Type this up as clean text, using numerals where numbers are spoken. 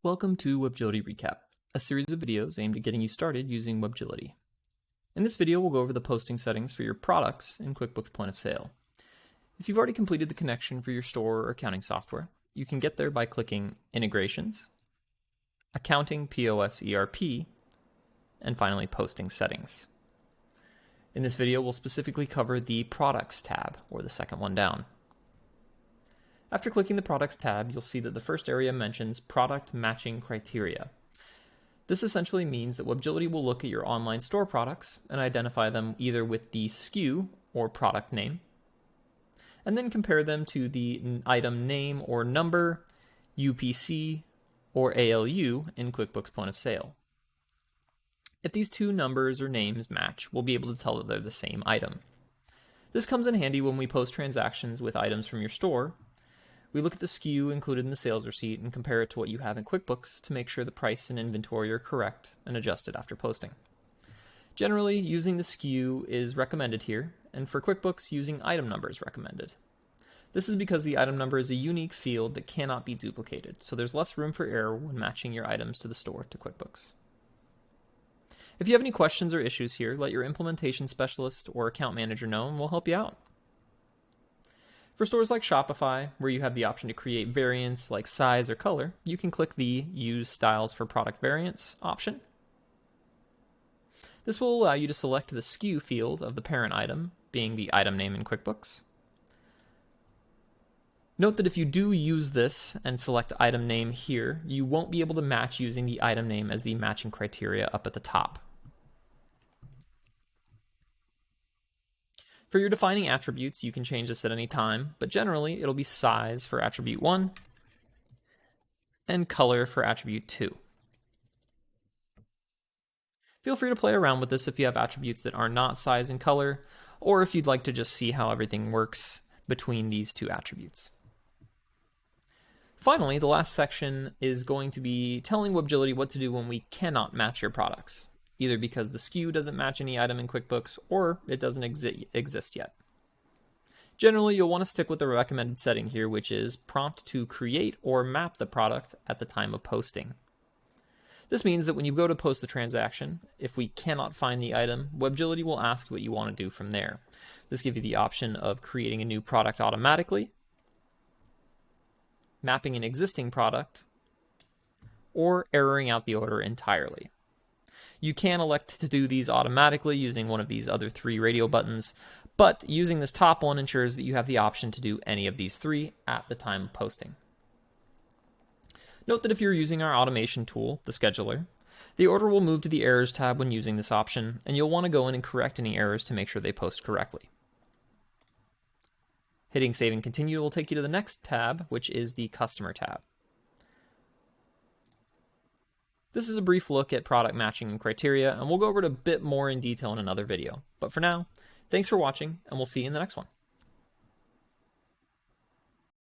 Welcome to Webgility ReCap, a series of videos aimed at getting you started using Webgility. In this video, we'll go over the posting settings for your products in QuickBooks Point of Sale. If you've already completed the connection for your store or accounting software, you can get there by clicking Integrations, Accounting POS ERP, and finally Posting Settings. In this video, we'll specifically cover the Products tab, or the second one down. After clicking the Products tab, you'll see that the first area mentions Product Matching Criteria. This essentially means that Webgility will look at your online store products and identify them either with the SKU or product name, and then compare them to the item name or number, UPC, or ALU in QuickBooks Point of Sale. If these two numbers or names match, we'll be able to tell that they're the same item. This comes in handy when we post transactions with items from your store. We look at the SKU included in the sales receipt and compare it to what you have in QuickBooks to make sure the price and inventory are correct and adjusted after posting. Generally, using the SKU is recommended here, and for QuickBooks, using item number is recommended. This is because the item number is a unique field that cannot be duplicated, so there's less room for error when matching your items to the store to QuickBooks. If you have any questions or issues here, let your implementation specialist or account manager know and we'll help you out. For stores like Shopify, where you have the option to create variants like size or color, you can click the Use Styles for Product Variants option. This will allow you to select the SKU field of the parent item, being the item name in QuickBooks. Note that if you do use this and select item name here, you won't be able to match using the item name as the matching criteria up at the top. For your defining attributes, you can change this at any time, but generally it'll be size for attribute 1 and color for attribute 2. Feel free to play around with this if you have attributes that are not size and color, or if you'd like to just see how everything works between these two attributes. Finally, the last section is going to be telling Webgility what to do when we cannot match your products, either because the SKU doesn't match any item in QuickBooks or it doesn't exist yet. Generally, you'll want to stick with the recommended setting here, which is prompt to create or map the product at the time of posting. This means that when you go to post the transaction, if we cannot find the item, Webgility will ask what you want to do from there. This gives you the option of creating a new product automatically, mapping an existing product, or erroring out the order entirely. You can elect to do these automatically using one of these other 3 radio buttons, but using this top one ensures that you have the option to do any of these 3 at the time of posting. Note that if you're using our automation tool, the scheduler, the order will move to the errors tab when using this option, and you'll want to go in and correct any errors to make sure they post correctly. Hitting Save and Continue will take you to the next tab, which is the Customer tab. This is a brief look at product matching and criteria, and we'll go over it a bit more in detail in another video. But for now, thanks for watching, and we'll see you in the next one.